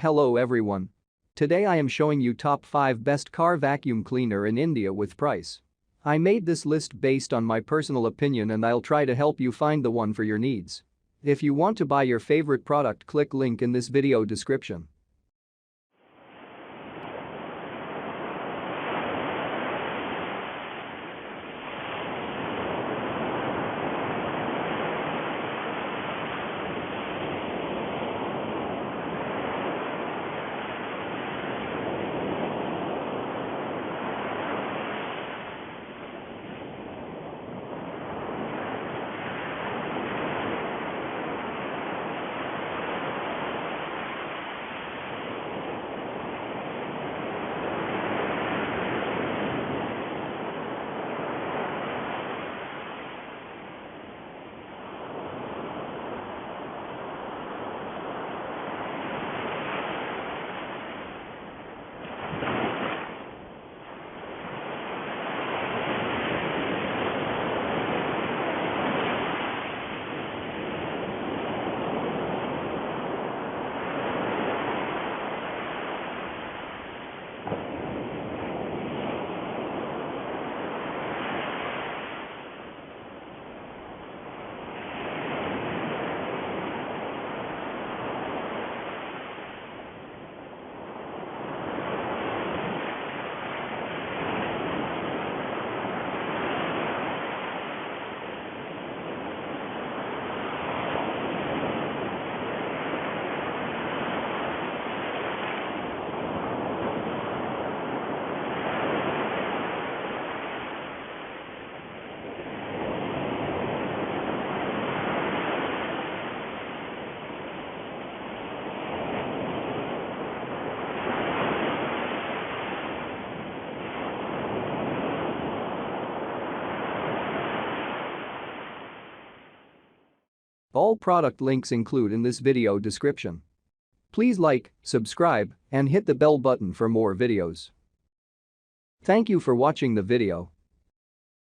Hello everyone. Today I am showing you top 5 best car vacuum cleaner in India with price. I made this list based on my personal opinion and I'll try to help you find the one for your needs. If you want to buy your favorite product, click link in this video description. All product links include in this video description. Please like, subscribe, and hit the bell button for more videos. Thank you for watching the video.